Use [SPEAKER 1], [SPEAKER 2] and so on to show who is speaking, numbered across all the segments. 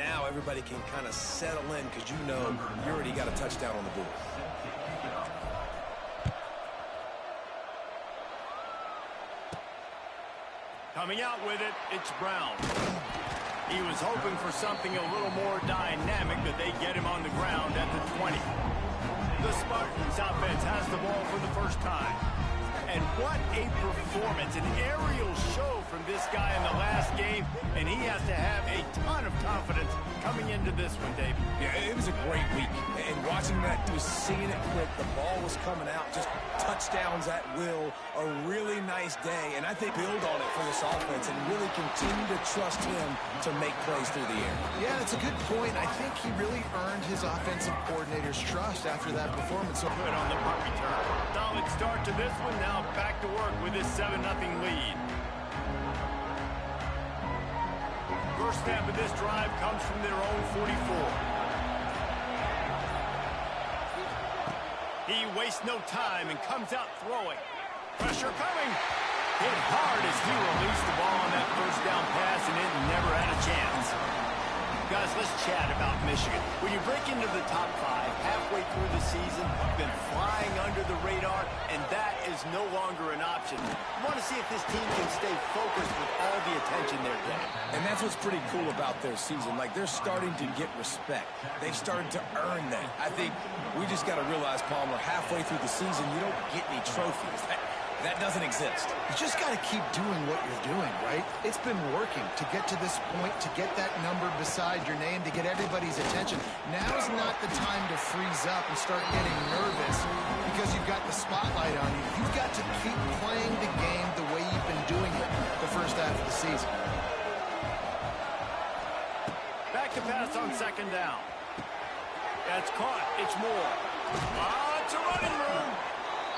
[SPEAKER 1] now everybody can kind of settle in because you know you already got a touchdown on the board.
[SPEAKER 2] Coming out with it, it's Brown. He was hoping for something a little more dynamic, but they get him on the ground at the 20. The Spartans offense has the ball for the first time. And what a performance, an aerial show from this guy in the last game, and he has to have a ton of confidence coming into this one, David.
[SPEAKER 1] Yeah, it was a great week. And watching that, was seeing it quick, the ball was coming out, just touchdowns at will, a really nice day. And I think build on it for this offense and really continue to trust him to make plays through the air.
[SPEAKER 3] Yeah, that's a good point. I think he really earned his offensive coordinator's trust after that performance. So
[SPEAKER 2] good on the punt return. Solid start to this one. Now back to work with this 7-0 lead. First snap of this drive comes from their own 44. He wastes no time and comes out throwing. Pressure coming. Hit hard as he released the ball on that first down pass, and it never had a chance. Guys, let's chat about Michigan. When you break into the top 5 halfway through the season, you've been flying under the radar, and that is no longer an option. You want to see if this team can stay focused with all the attention they're getting.
[SPEAKER 1] And that's what's pretty cool about their season. Like, they're starting to get respect. They've started to earn that. I think we just got to realize, Palmer, halfway through the season, you don't get any trophies. That doesn't exist.
[SPEAKER 3] You just got to keep doing what you're doing, right? It's been working to get to this point, to get that number beside your name, to get everybody's attention. Now's not the time to freeze up and start getting nervous because you've got the spotlight on you. You've got to keep playing the game the way you've been doing it the first half of the season.
[SPEAKER 2] Back to pass on second down. That's caught. It's Moore. It's a running room.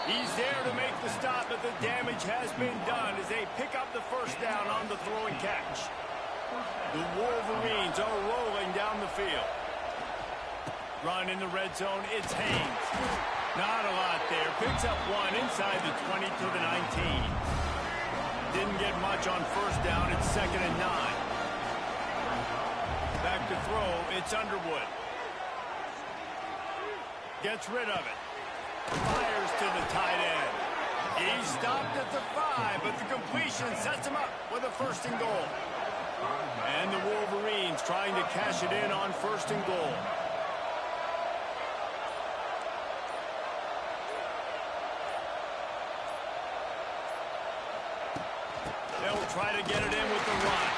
[SPEAKER 2] He's there to make the stop, but the damage has been done as they pick up the first down on the throw and catch. The Wolverines are rolling down the field. Run in the red zone, it's Haynes. Not a lot there. Picks up one inside the 20 to the 19. Didn't get much on first down. It's 2nd and 9. Back to throw, it's Underwood. Gets rid of it. Fires to the tight end. He stopped at the 5, but the completion sets him up with a 1st and goal. And the Wolverines trying to cash it in on 1st and goal. They'll try to get it in with the run.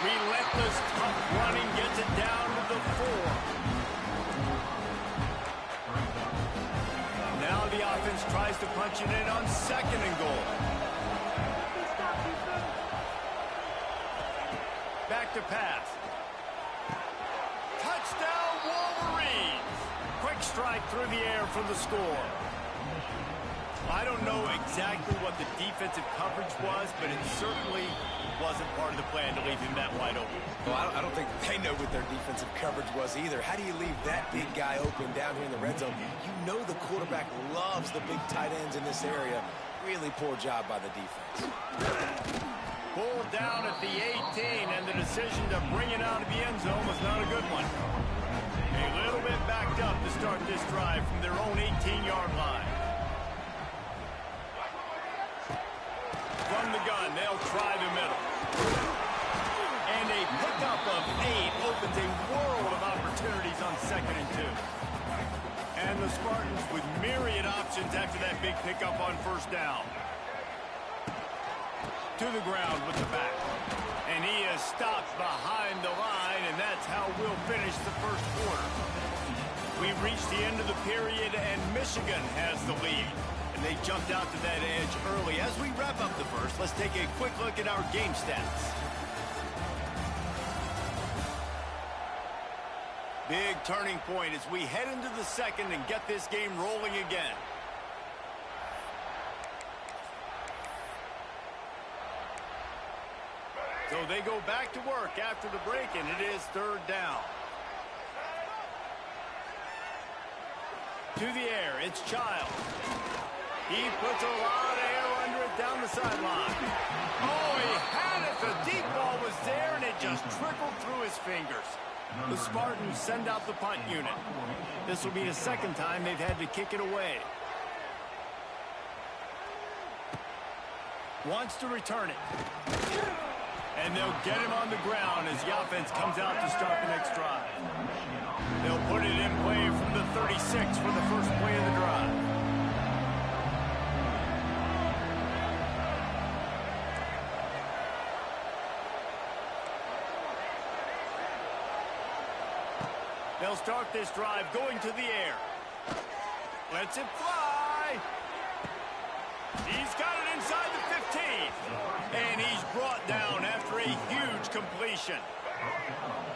[SPEAKER 2] Relentless, tough running gets it down to the 4. Now the offense tries to punch it in on 2nd and goal. Back to pass. Touchdown Wolverines! Quick strike through the air for the score. I don't know exactly what the defensive coverage was, but it certainly wasn't part of the plan to leave him that wide open.
[SPEAKER 1] Well, I don't think they know what their defensive coverage was either. How do you leave that big guy open down here in the red zone? You know the quarterback loves the big tight ends in this area. Really poor job by the defense.
[SPEAKER 2] Pulled down at the 18, and the decision to bring it out of the end zone was not a good one. A little bit backed up to start this drive from their own 18-yard line. From the gun, they'll try the middle. And a pickup of 8 opens a world of opportunities on 2nd and 2. And the Spartans with myriad options after that big pickup on 1st down. To the ground with the back. And he is stopped behind the line, and that's how we'll finish the first quarter. We've reached the end of the period, and Michigan has the lead. And they jumped out to that edge early. As we wrap up the first, let's take a quick look at our game stats. Big turning point as we head into the second and get this game rolling again. So they go back to work after the break, and it is 3rd down. To the air, it's Child. He puts a lot of air under it down the sideline. Oh, he had it. The deep ball was there, and it just trickled through his fingers. The Spartans send out the punt unit. This will be the second time they've had to kick it away. Wants to return it. And they'll get him on the ground as the offense comes out to start the next drive. They'll put it in play from the 36 for the first play of the drive. They'll start this drive going to the air. Lets it fly. He's got it inside the 15. And he's brought down after a huge completion.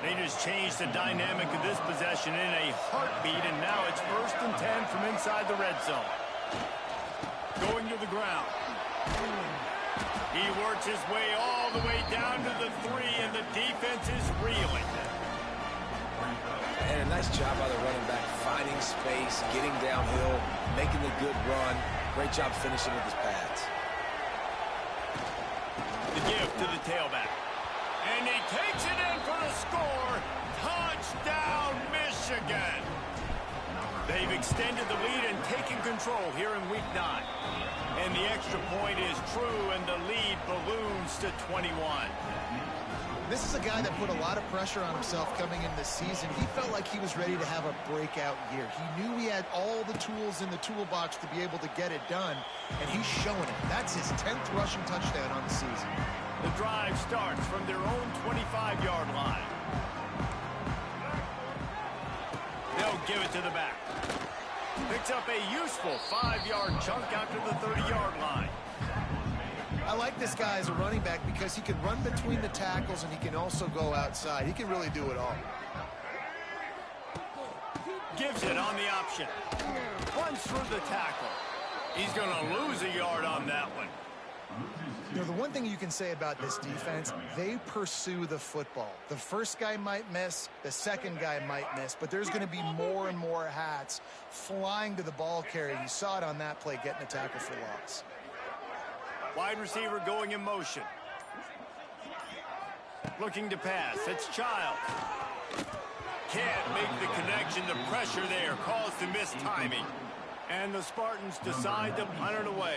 [SPEAKER 2] They just changed the dynamic of this possession in a heartbeat, and now it's 1st and 10 from inside the red zone. Going to the ground. He works his way all the way down to the 3, and the defense is reeling.
[SPEAKER 1] And a nice job by the running back, finding space, getting downhill, making a good run. Great job finishing with his pads.
[SPEAKER 2] The give to the tailback. And he takes it in for the score. Touchdown, Michigan. They've extended the lead and taken control here in Week 9. And the extra point is true, and the lead balloons to 21.
[SPEAKER 3] This is a guy that put a lot of pressure on himself coming in this season. He felt like he was ready to have a breakout year. He knew he had all the tools in the toolbox to be able to get it done, and he's showing it. That's his 10th rushing touchdown on the season.
[SPEAKER 2] The drive starts from their own 25-yard line. They'll give it to the back. Picks up a useful 5-yard chunk out to the 30-yard line.
[SPEAKER 3] I like this guy as a running back because he can run between the tackles and he can also go outside. He can really do it all.
[SPEAKER 2] Gives it on the option. Runs through the tackle. He's going to lose a yard on that one.
[SPEAKER 3] You know, the one thing you can say about this defense, they pursue the football. The first guy might miss, the second guy might miss, but there's going to be more and more hats flying to the ball carrier. You saw it on that play, getting a tackle for loss.
[SPEAKER 2] Wide receiver going in motion. Looking to pass. It's Childs. Can't make the connection. The pressure there caused the missed timing. And the Spartans decide to punt it away.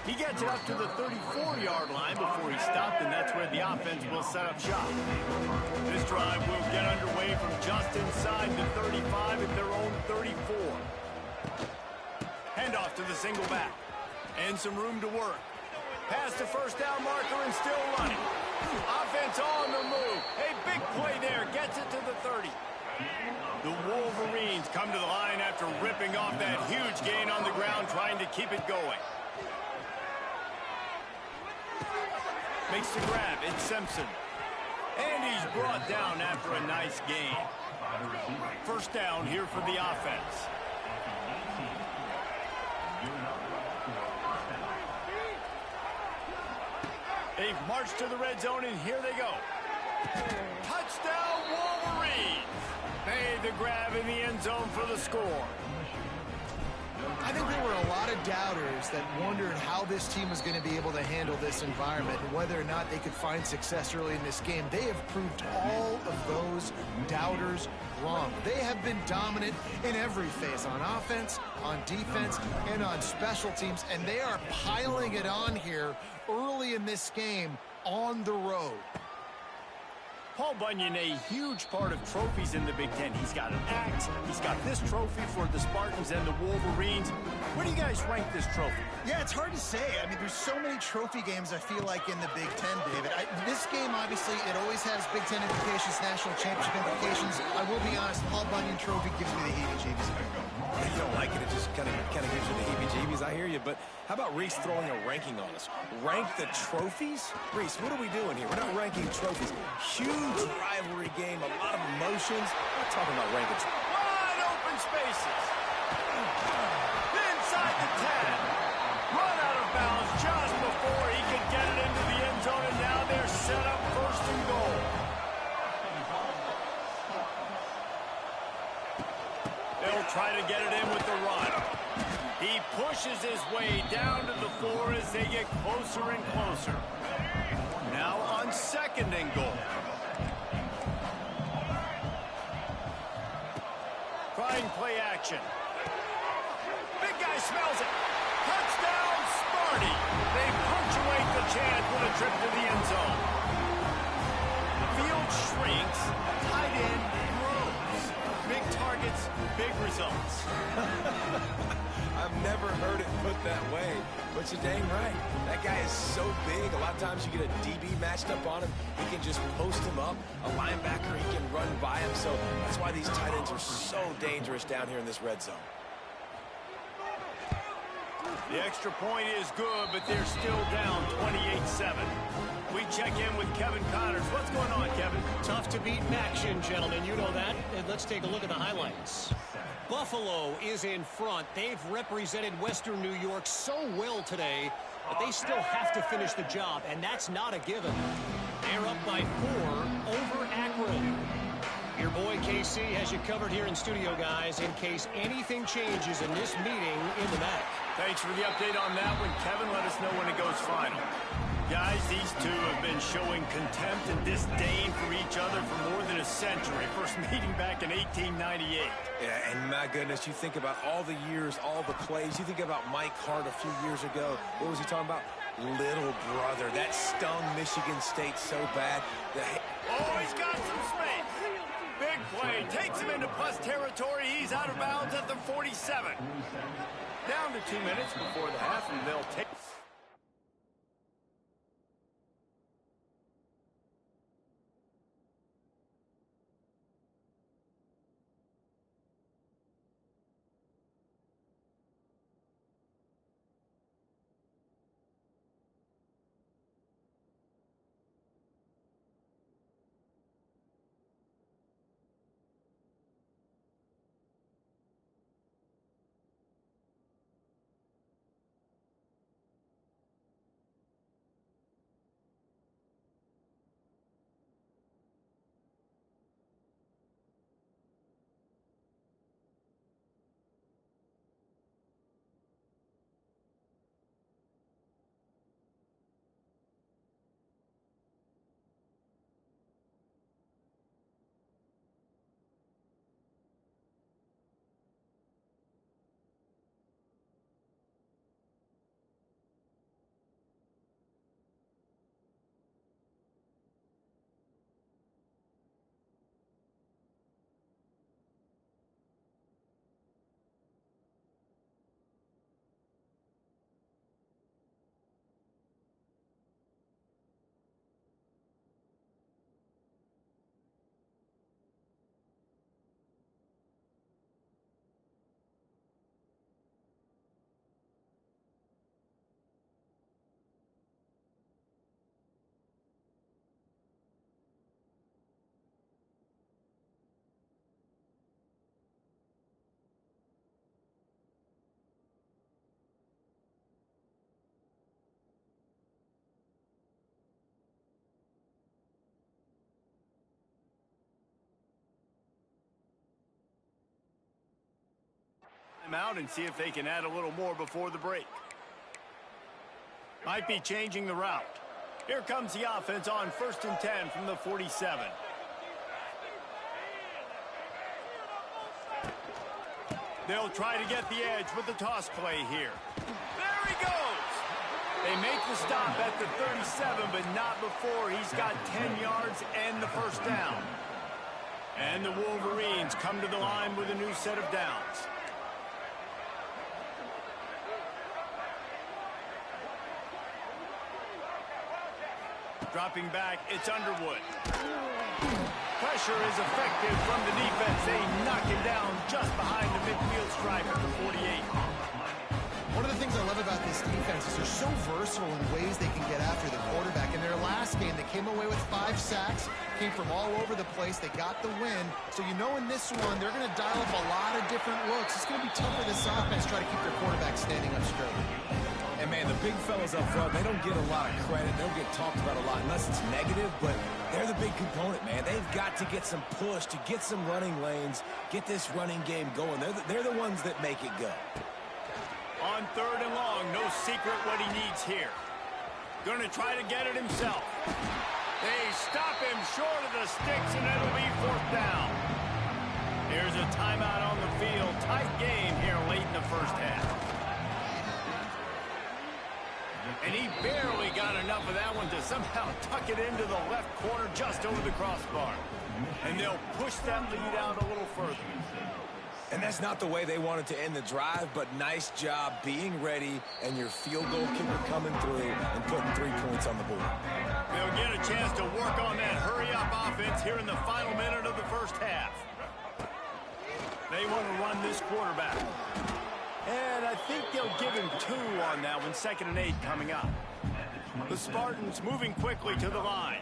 [SPEAKER 2] He gets it up to the 34-yard line before he stopped, and that's where the offense will set up shop. This drive will get underway from just inside the 35 at their own 34. Handoff to the single back. And some room to work. Past the first down marker and still running. Offense on the move. A big play there. Gets it to the 30. The Wolverines come to the line after ripping off that huge gain on the ground, trying to keep it going. Makes the grab. It's Simpson. And he's brought down after a nice gain. First down here for the offense. They've marched to the red zone, and here they go. Touchdown, Wolverines! Made the grab in the end zone for the score.
[SPEAKER 3] I think there were a lot of doubters that wondered how this team was going to be able to handle this environment and whether or not they could find success early in this game. They have proved all of those doubters wrong. They have been dominant in every phase, on offense, on defense, and on special teams, and they are piling it on here early in this game on the road.
[SPEAKER 2] Paul Bunyan, a huge part of trophies in the Big Ten. He's got an axe. He's got this trophy for the Spartans and the Wolverines. Where do you guys rank this trophy?
[SPEAKER 3] Yeah, it's hard to say. I mean, there's so many trophy games, I feel like, in the Big Ten, David. This game, obviously, it always has Big Ten implications, national championship implications. I will be honest, Paul Bunyan trophy gives me the heebie-jeebies.
[SPEAKER 1] If you don't like it, it just kind of gives you the heebie-jeebies. I hear you, but how about Reese throwing a ranking on us? Rank the trophies? Reese, what are we doing here? We're not ranking trophies. Huge rivalry game, a lot of emotions. We're not talking about ranking.
[SPEAKER 2] Wide open spaces. Inside the 10. Run out of bounds just before he could get it into the end zone, and now they're set up first and goal. They'll try to get headed in with the run. He pushes his way down to the floor as they get closer and closer. Now on 2nd and goal. Trying play action. Big guy smells it. Touchdown, Sparty. They punctuate the chance with a trip to the end zone. Field shrinks. Tight end grows. Big targets, big results.
[SPEAKER 1] I've never heard it put that way, but you're dang right. That guy is so big. A lot of times you get a DB matched up on him. He can just post him up. A linebacker, he can run by him. So that's why these tight ends are so dangerous down here in this red zone.
[SPEAKER 2] The extra point is good, but they're still down 28-7. We check in with Kevin Connors. What's going on, Kevin?
[SPEAKER 4] Tough to beat action, gentlemen. You know that. And let's take a look at the highlights. Buffalo is in front. They've represented Western New York so well today, but they still have to finish the job, and that's not a given. They're up by 4 over Akron. Your boy KC has you covered here in studio, guys, in case anything changes in this meeting in the MAC.
[SPEAKER 2] Thanks for the update on that one, Kevin. Let us know when it goes final. Guys, these two have been showing contempt and disdain for each other for more than a century. First meeting back in 1898.
[SPEAKER 1] Yeah, and my goodness, you think about all the years, all the plays. You think about Mike Hart a few years ago. What was he talking about? Little brother. That stung Michigan State so bad.
[SPEAKER 2] Oh, he's got some space. Big play. Takes him into plus territory. He's out of bounds at the 47. Down to 2 minutes before the half, and they'll take... out and see if they can add a little more before the break. Might be changing the route. Here comes the offense on 1st and 10 from the 47. They'll try to get the edge with the toss play here. There he goes! They make the stop at the 37, but not before he's got 10 yards and the first down. And the Wolverines come to the line with a new set of downs. Dropping back, it's Underwood. Pressure is effective from the defense. They knock him down just behind the midfield stripe at the 48.
[SPEAKER 3] One of the things I love about this defense is they're so versatile in ways they can get after the quarterback. In their last game, they came away with 5 sacks, came from all over the place. They got the win. So you know in this one, they're going to dial up a lot of different looks. It's going to be tough for this offense to try to keep their quarterback standing up straight.
[SPEAKER 1] And, man, the big fellas up front, they don't get a lot of credit. They don't get talked about a lot unless it's negative, but they're the big component, man. They've got to get some push, to get some running lanes, get this running game going. They're the ones that make it go.
[SPEAKER 2] On 3rd and long, no secret what he needs here. Going to try to get it himself. They stop him short of the sticks, and it'll be 4th down. Here's a timeout on the field. Tight game here late in the first half. And he barely got enough of that one to somehow tuck it into the left corner just over the crossbar. And they'll push that lead out a little further.
[SPEAKER 1] And that's not the way they wanted to end the drive, but nice job being ready and your field goal kicker coming through and putting 3 points on the board.
[SPEAKER 2] They'll get a chance to work on that hurry-up offense here in the final minute of the first half. They want to run this quarterback. And I think they'll give him 2 on that one, 2nd and 8 coming up. The Spartans moving quickly to the line.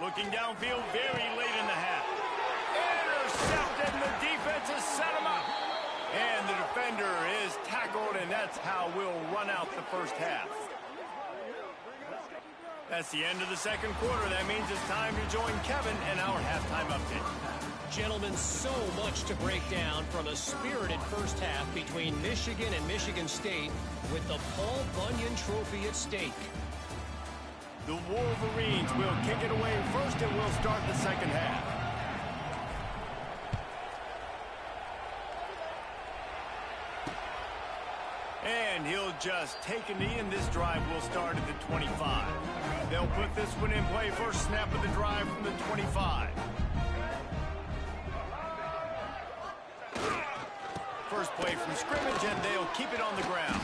[SPEAKER 2] Looking downfield very late in the half. Intercepted, and the defense has set him up. And the defender is tackled, and that's how we'll run out the first half. That's the end of the second quarter. That means it's time to join Kevin and our halftime update.
[SPEAKER 4] Gentlemen, so much to break down from a spirited first half between Michigan and Michigan State with the Paul Bunyan Trophy at stake.
[SPEAKER 2] The Wolverines will kick it away first, and we'll start the second half. And he'll just take a knee, and this drive will start at the 25. They'll put this one in play. First snap of the drive from the 25. First play from scrimmage, and they'll keep it on the ground.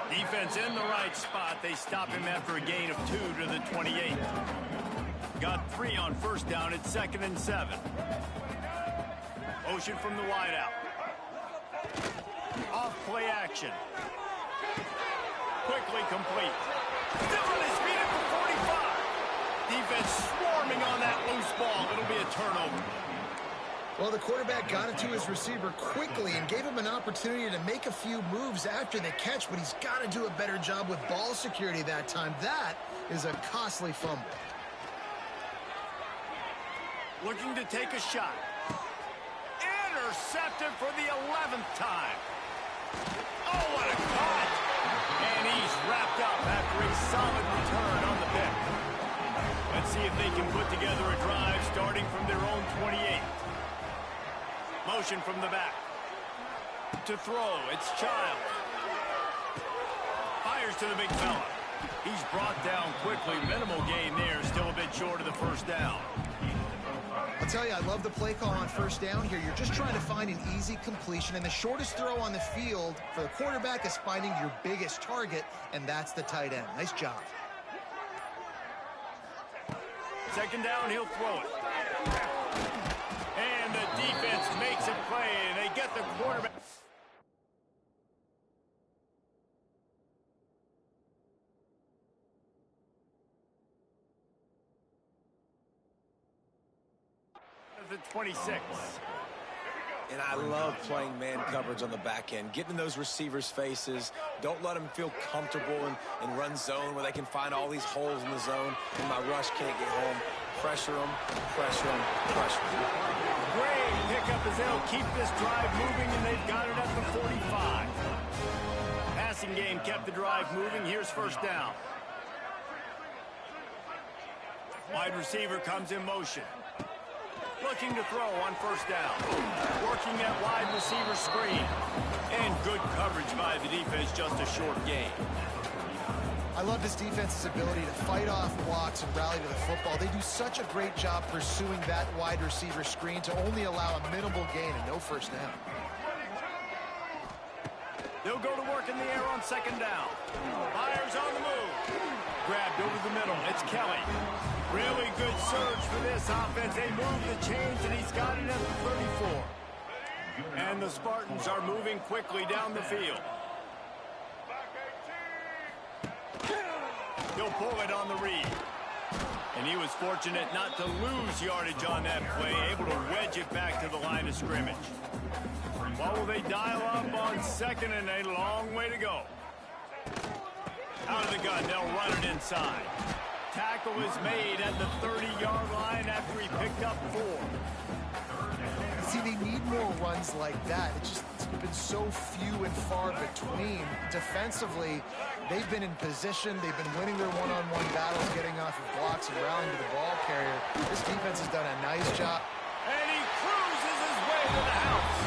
[SPEAKER 2] Defense in the right spot. They stop him after a gain of 2 to the 28. Got 3 on first down. It's 2nd and 7. Motion from the wideout. Off play action. Quickly complete. Still on his feet at the 45. Defense swarming on that loose ball. It'll be a turnover.
[SPEAKER 3] Well, the quarterback got it to his receiver quickly and gave him an opportunity to make a few moves after the catch, but he's got to do a better job with ball security that time. That is a costly fumble.
[SPEAKER 2] Looking to take a shot. Intercepted for the 11th time. Oh, what a cut! And he's wrapped up after a solid return on the pick. Let's see if they can put together a drive starting from their own 28. Motion from the back. To throw, it's Child. Fires to the big fella. He's brought down quickly. Minimal gain there. Still a bit short of the first down.
[SPEAKER 3] I'll tell you, I love the play call on first down here. You're just trying to find an easy completion, and the shortest throw on the field for the quarterback is finding your biggest target, and that's the tight end. Nice job.
[SPEAKER 2] 2nd down, he'll throw it. And the defense makes a play, and they get the quarterback. The 26.
[SPEAKER 1] And I love playing man coverage on the back end, getting in those receivers' faces. Don't let them feel comfortable and run zone where they can find all these holes in the zone, and my rush can't get home. Pressure them, pressure them, pressure them.
[SPEAKER 2] Great pickup as they'll keep this drive moving, and they've got it at the 45. Passing game kept the drive moving. Here's first down. Wide receiver comes in motion. Looking to throw on first down. Working that wide receiver screen. And good coverage by the defense, just a short gain.
[SPEAKER 3] I love this defense's ability to fight off blocks and rally to the football. They do such a great job pursuing that wide receiver screen to only allow a minimal gain and no first down.
[SPEAKER 2] They'll go to work in the air on 2nd down. Fires on the move. grabbed over the middle. It's Kelly. Really good surge for this offense. They move the chains, and he's got it at the 34. And the Spartans are moving quickly down the field. He'll pull it on the read. And he was fortunate not to lose yardage on that play, able to wedge it back to the line of scrimmage. What will they dial up on second, and a long way to go? Out of the gun, they'll run it inside. Tackle is made at the 30-yard line after he picked up 4.
[SPEAKER 3] See, they need more runs like that. It's been so few and far between. Defensively, they've been in position. They've been winning their one-on-one battles, getting off of blocks and rallying to the ball carrier. This defense has done a nice job.
[SPEAKER 2] And he cruises his way to the house.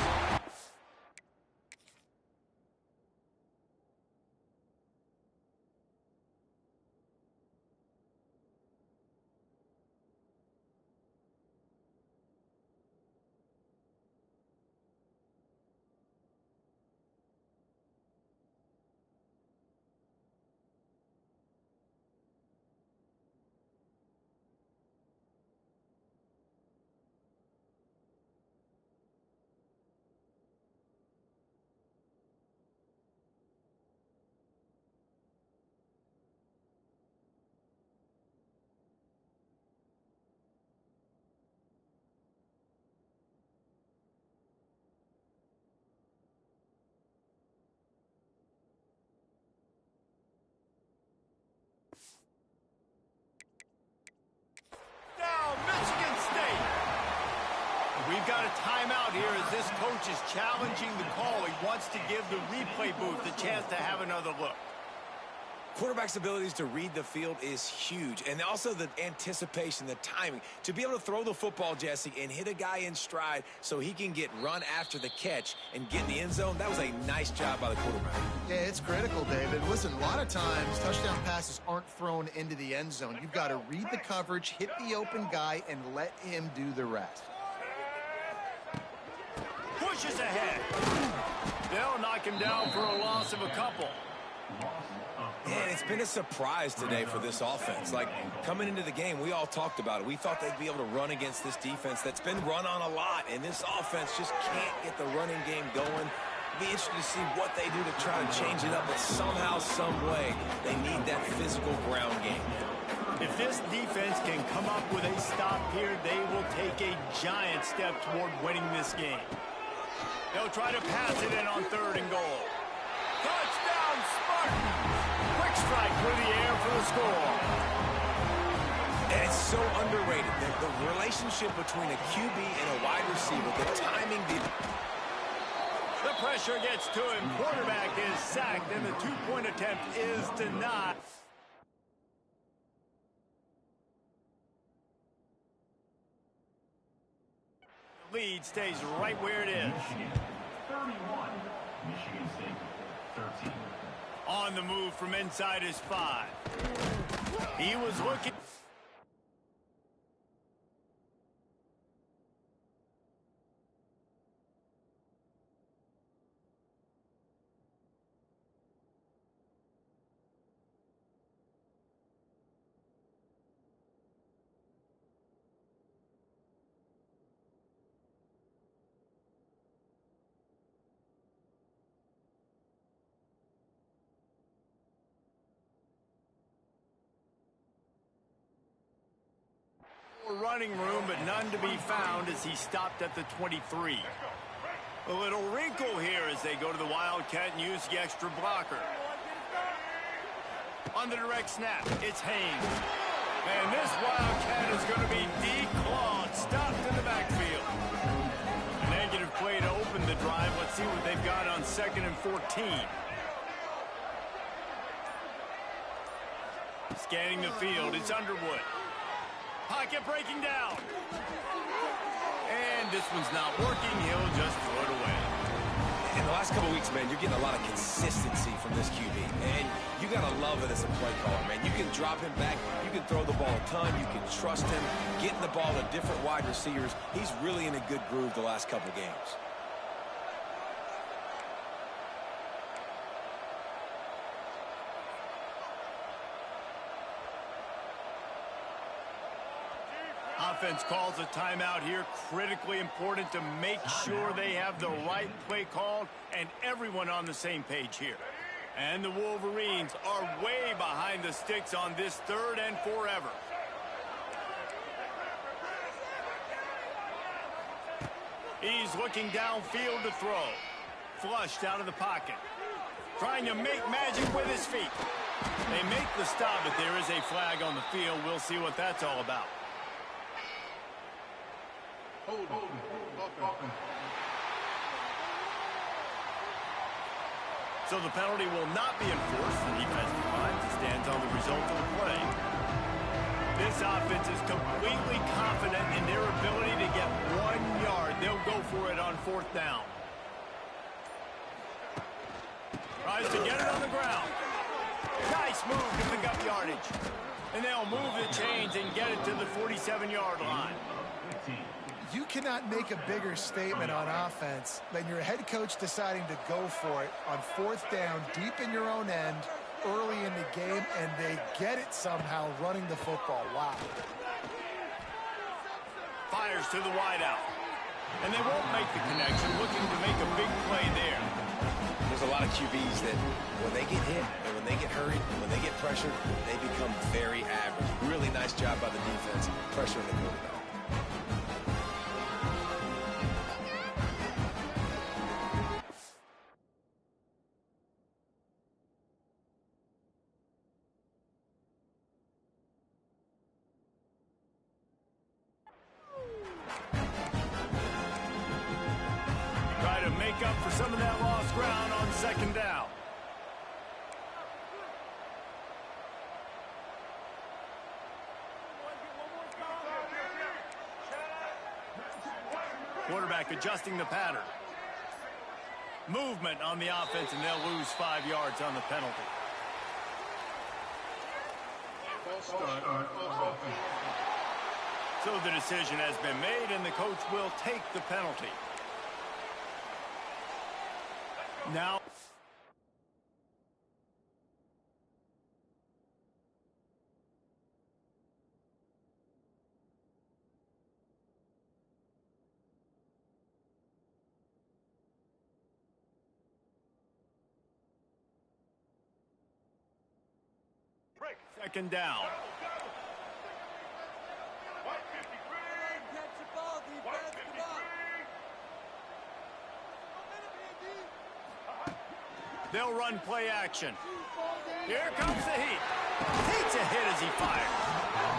[SPEAKER 2] Michigan State. We've got a timeout here as this coach is challenging the call. He wants to give the replay booth a chance to have another look.
[SPEAKER 1] Quarterback's abilities to read the field is huge, and also the anticipation, the timing. To be able to throw the football, Jesse, and hit a guy in stride so he can get run after the catch and get in the end zone, that was a nice job by the quarterback.
[SPEAKER 3] Yeah, it's critical, David. Listen, a lot of times touchdown passes aren't thrown into the end zone. You've got to read the coverage, hit the open guy, and let him do the rest.
[SPEAKER 2] Pushes ahead. They'll knock him down for a loss of a couple.
[SPEAKER 1] Man, it's been a surprise today for this offense. Like, coming into the game, we all talked about it. We thought they'd be able to run against this defense that's been run on a lot, and this offense just can't get the running game going. Be interested to see what they do to try to change it up, but somehow, some way, they need that physical ground game.
[SPEAKER 2] If this defense can come up with a stop here, they will take a giant step toward winning this game. They'll try to pass it in on 3rd and goal. Touchdown, Spartans! Quick strike through the air for the score.
[SPEAKER 1] And it's so underrated, the relationship between a QB and a wide receiver, the timing.
[SPEAKER 2] The pressure gets to him. Quarterback is sacked, and the 2-point attempt is denied. The lead stays right where it is.
[SPEAKER 5] 31, Michigan State 13.
[SPEAKER 2] On the move from inside his 5. He was looking. Running room, but none to be found as he stopped at the 23. A little wrinkle here as they go to the Wildcat and use the extra blocker. On the direct snap, it's Haynes. And this Wildcat is going to be declawed, stopped in the backfield. A negative play to open the drive. Let's see what they've got on 2nd and 14. Scanning the field, it's Underwood. Pocket breaking down. And this one's not working. He'll just throw it away.
[SPEAKER 1] In the last couple of weeks, man, you're getting a lot of consistency from this QB. And you got to love it as a play caller, man. You can drop him back. You can throw the ball a ton. You can trust him. Getting the ball to different wide receivers. He's really in a good groove the last couple of games.
[SPEAKER 2] Offense calls a timeout here. Critically important to make sure they have the right play called and everyone on the same page here. And the Wolverines are way behind the sticks on this 3rd and forever. He's looking downfield to throw. Flushed out of the pocket. Trying to make magic with his feet. They make the stop, but there is a flag on the field. We'll see what that's all about. So the penalty will not be enforced. The defensive line stands on the result of the play. This offense is completely confident in their ability to get 1 yard. They'll go for it on 4th down. Tries to get it on the ground. Nice move to pick up yardage. And they'll move the chains and get it to the 47-yard line.
[SPEAKER 3] You cannot make a bigger statement on offense than your head coach deciding to go for it on 4th down, deep in your own end, early in the game, and they get it somehow running the football. Wow.
[SPEAKER 2] Fires to the wideout. And they won't make the connection, looking to make a big play there.
[SPEAKER 1] There's a lot of QBs that when they get hit and when they get hurried and when they get pressured, they become very average. Really nice job by the defense pressuring the quarterback.
[SPEAKER 2] Make up for some of that lost ground on 2nd down. Quarterback adjusting the pattern. Movement on the offense, and they'll lose 5 yards on the penalty. So the decision has been made, and the coach will take the penalty. Now, second down. They'll run play action. Here comes the heat. Takes a hit as he fires.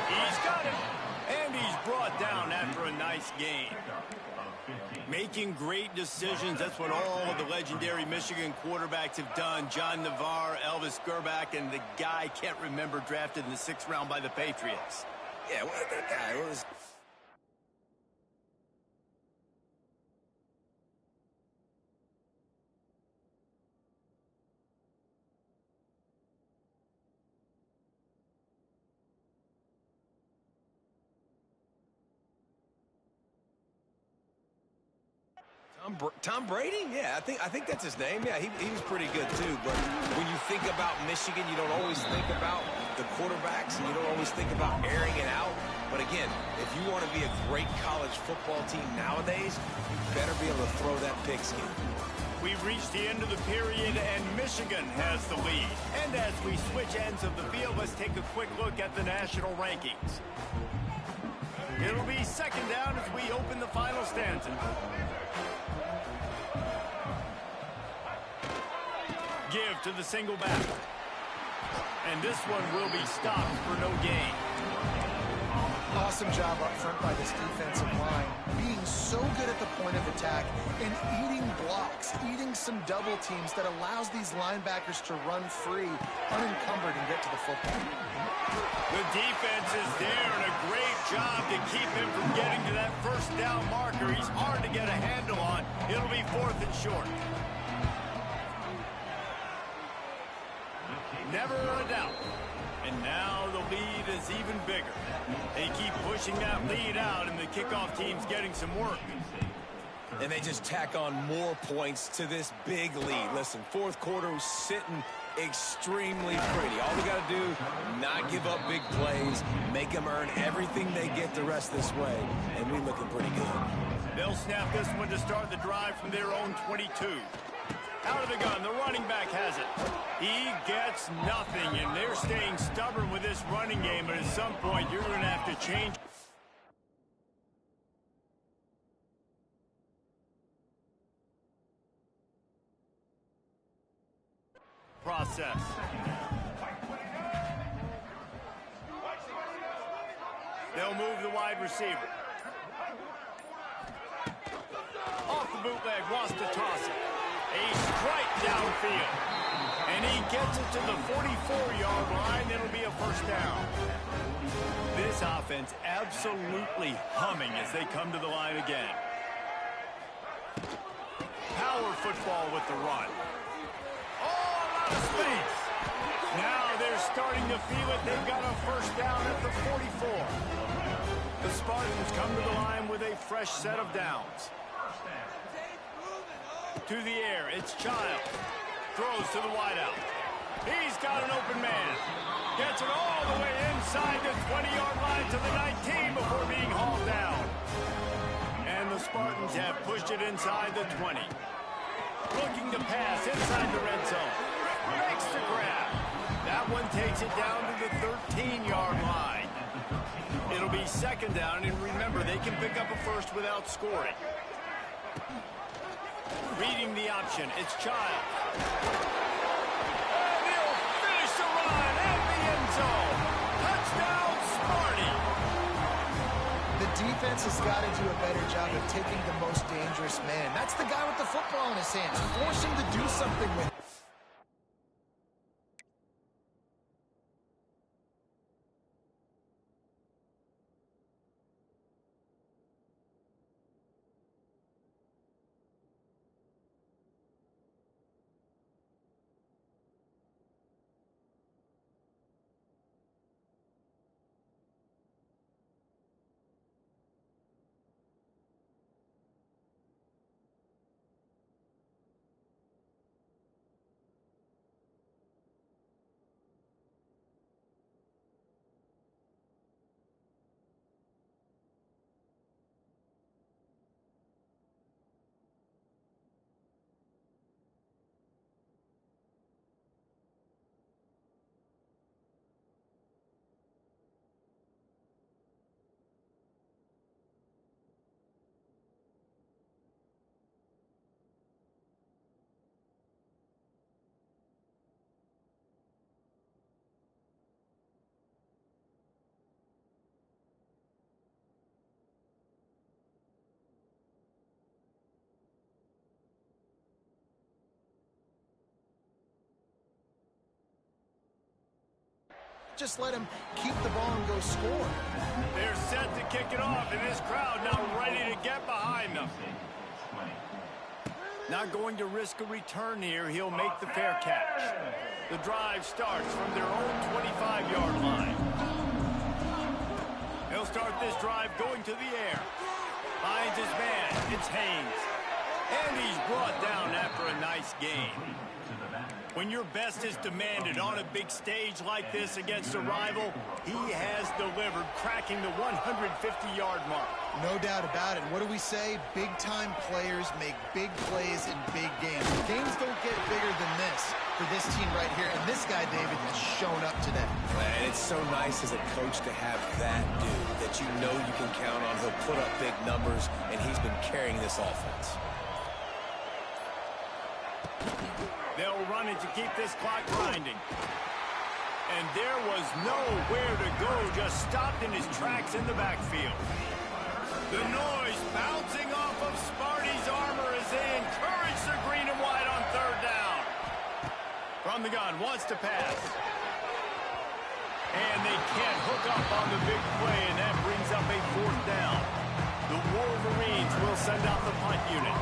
[SPEAKER 2] He's got it. And he's brought down after a nice gain. Making great decisions. That's what all of the legendary Michigan quarterbacks have done. John Navarre, Elvis Gerbach, and the guy I can't remember drafted in the 6th round by the Patriots.
[SPEAKER 1] Yeah, well, that guy was... Tom Brady? Yeah, I think that's his name. Yeah, he was pretty good too. But when you think about Michigan, you don't always think about the quarterbacks, and you don't always think about airing it out. But again, if you want to be a great college football team nowadays, you better be able to throw that pig skin.
[SPEAKER 2] We've reached the end of the period, and Michigan has the lead. And as we switch ends of the field, let's take a quick look at the national rankings. It'll be second down as we open the final stanza. Give to the single back. And this one will be stopped for no gain.
[SPEAKER 3] Awesome job up front by this defensive line. Being so good at the point of attack and eating blocks, eating some double teams that allows these linebackers to run free, unencumbered, and get to the football.
[SPEAKER 2] The defense is there, and a great job to keep him from getting to that first down marker. He's hard to get a handle on. It'll be 4th and short. Never a doubt. And now the lead is even bigger. They keep pushing that lead out, and the kickoff team's getting some work.
[SPEAKER 1] And they just tack on more points to this big lead. Listen, 4th quarter was sitting extremely pretty. All we got to do, not give up big plays, make them earn everything they get the rest this way, and we're looking pretty good.
[SPEAKER 2] They'll snap this one to start the drive from their own 22. Out of the gun, the running back has it. He gets nothing, and they're staying stubborn with this running game, but at some point you're going to have to change. Process. They'll move the wide receiver. Off the bootleg, wants to toss it. A strike downfield. And he gets it to the 44-yard line. It'll be a first down. This offense absolutely humming as they come to the line again. Power football with the run. Space. Now they're starting to feel it. They've got a first down at the 44. The Spartans come to the line with a fresh set of downs. To the air, it's Child. Throws to the wideout. He's got an open man. Gets it all the way inside the 20-yard line to the 19 before being hauled down. And the Spartans have pushed it inside the 20. Looking to pass inside the red zone. Makes the grab. That one takes it down to the 13-yard line. It'll be second down, and remember, they can pick up a first without scoring. Reading the option, it's Child. And he'll finish the run at the end zone. Touchdown, Sparty.
[SPEAKER 3] The defense has got to do a better job of taking the most dangerous man. That's the guy with the football in his hands. Force him to do something with it. Just let him keep the ball and go score.
[SPEAKER 2] They're set to kick it off, and this crowd now ready to get behind them. Not going to risk a return here. He'll make the fair catch. The drive starts from their own 25-yard line. He'll start this drive going to the air. Finds his man. It's Haynes. And he's brought down after a nice gain. When your best is demanded on a big stage like this against a rival, he has delivered, cracking the 150-yard mark.
[SPEAKER 3] No doubt about it. What do we say? Big-time players make big plays in big games. Games don't get bigger than this for this team right here, and this guy, David, has shown up today.
[SPEAKER 1] And it's so nice as a coach to have that dude that you know you can count on. He'll put up big numbers, and he's been carrying this offense.
[SPEAKER 2] They'll run it to keep this clock grinding. And there was nowhere to go, just stopped in his tracks in the backfield. The noise bouncing off of Sparty's armor as they encourage the green and white on third down. From the gun, wants to pass. And they can't hook up on the big play, and that brings up a fourth down. The Wolverines will send out the punt unit.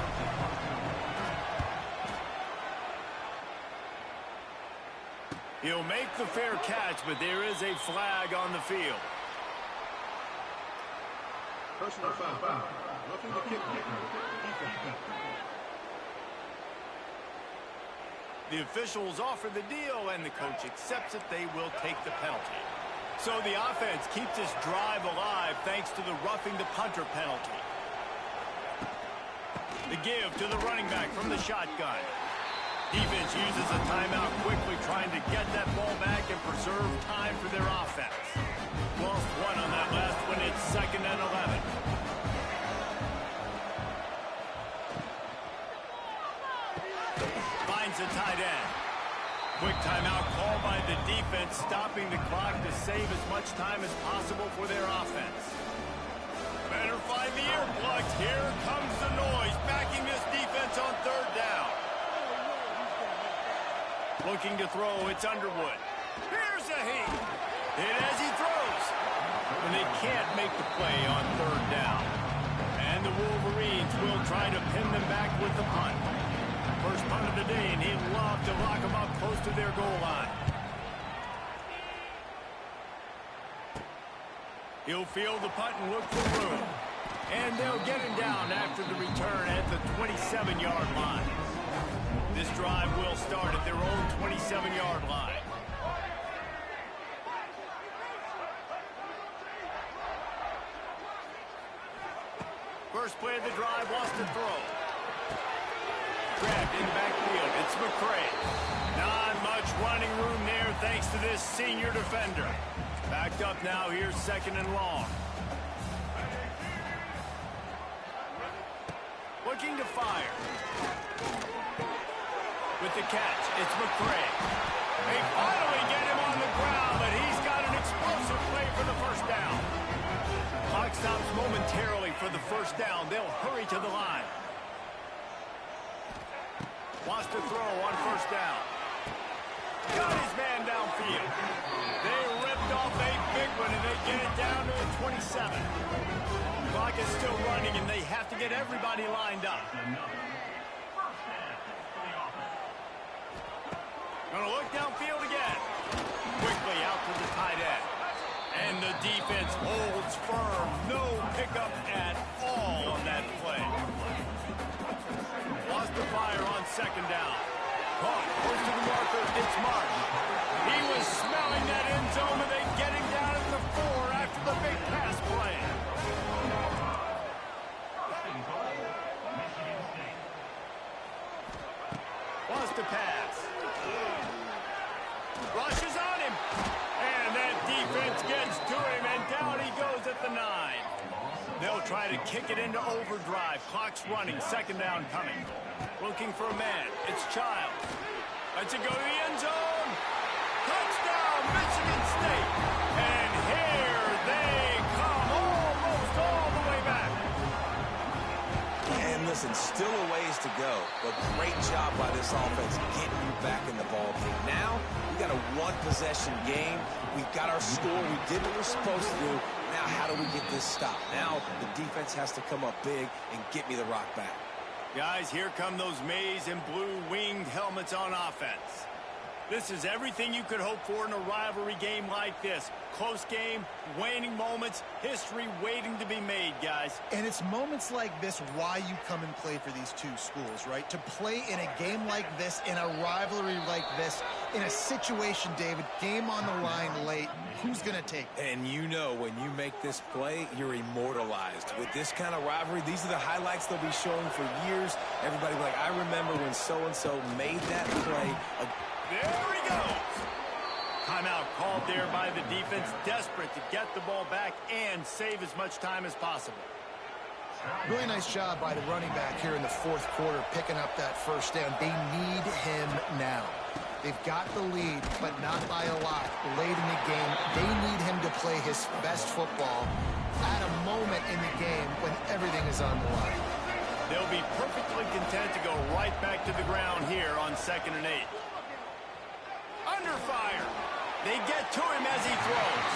[SPEAKER 2] He'll make the fair catch, but there is a flag on the field.
[SPEAKER 5] Personal foul. Looking to kick.
[SPEAKER 2] The officials offer the deal, and the coach accepts it. They will take the penalty. So the offense keeps this drive alive thanks to the roughing the punter penalty. The give to the running back from the shotgun. Defense uses a timeout quickly, trying to get that ball back and preserve time for their offense. Lost one on that last one. It's 2nd and 11. Finds a tight end. Quick timeout called by the defense, stopping the clock to save as much time as possible for their offense. Better find the earplugs. Here comes the noise, backing this defense on 3rd down. Looking to throw, it's Underwood. Here's a heat. Hit as he throws. And they can't make the play on 3rd down. And the Wolverines will try to pin them back with the punt. First punt of the day, and he'd love to lock them up close to their goal line. He'll field the punt and look for room. And they'll get him down after the return at the 27-yard line. This drive will start at their own 27-yard line. First play of the drive, wants to throw. Grabbed in the backfield. It's McCray. Not much running room there thanks to this senior defender. Backed up now. Here's 2nd and long. Looking to fire. With the catch, it's McCray. They finally get him on the ground, but he's got an explosive play for the first down. Clock stops momentarily for the first down. They'll hurry to the line. Wants to throw on 1st down. Got his man downfield. They ripped off a big one, and they get it down to the 27. Clock is still running, and they have to get everybody lined up. Gonna look downfield again. Quickly out to the tight end. And the defense holds firm. No pickup at all on that play. Lost the fire on 2nd down. Caught close to the marker. It's Marsh. He was smelling that end zone, and they get him down at the 4 after the big pass play. Wants to pass. Rushes on him. And that defense gets to him, and down he goes at the 9. They'll try to kick it into overdrive. Clock's running. 2nd down coming. Looking for a man. It's Childs. Lets it go to the end zone. Touchdown, Michigan State. And here they come, almost all the way back.
[SPEAKER 1] And listen, still a ways to go, but great job by this offense getting you back in the ball game. Now, we got a one-possession game. We got our score. We did what we're supposed to do. Now, how do we get this stopped? Now, the defense has to come up big and get me the rock back.
[SPEAKER 2] Guys, here come those maize and blue winged helmets on offense. This is everything you could hope for in a rivalry game like this. Close game, waning moments, history waiting to be made, guys.
[SPEAKER 3] And it's moments like this why you come and play for these two schools, right? To play in a game like this, in a rivalry like this, in a situation, David, game on the line late, who's going to take it?
[SPEAKER 1] And you know when you make this play, you're immortalized. With this kind of rivalry, these are the highlights they'll be showing for years. Everybody will be like, I remember when so-and-so made that play.
[SPEAKER 2] There he goes. Timeout called there by the defense, desperate to get the ball back and save as much time as possible.
[SPEAKER 3] Really nice job by the running back here in the 4th quarter, picking up that first down. They need him now. They've got the lead, but not by a lot. Late in the game, they need him to play his best football at a moment in the game when everything is on the line.
[SPEAKER 2] They'll be perfectly content to go right back to the ground here on 2nd and 8. Under fire. They get to him as he throws.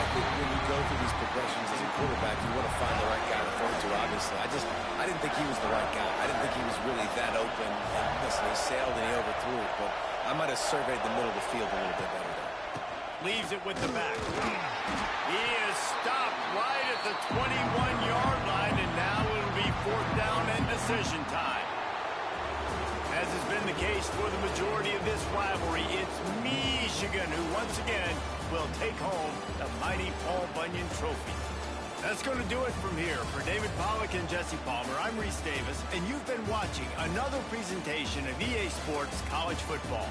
[SPEAKER 1] I think when you go through these progressions as a quarterback, you want to find the right guy to throw to, obviously. I didn't think he was the right guy. I didn't think he was really that open. And listen, he sailed and he overthrew it, but I might have surveyed the middle of the field a little bit better there.
[SPEAKER 2] Leaves it with the back. He is stopped right at the 21-yard line, and now it'll be 4th down and decision time. As has been been the case for the majority of this rivalry. It's Michigan who once again will take home the mighty Paul Bunyan Trophy. That's going to do it from here. For David Pollack and Jesse Palmer, I'm Reese Davis, and you've been watching another presentation of EA Sports College Football.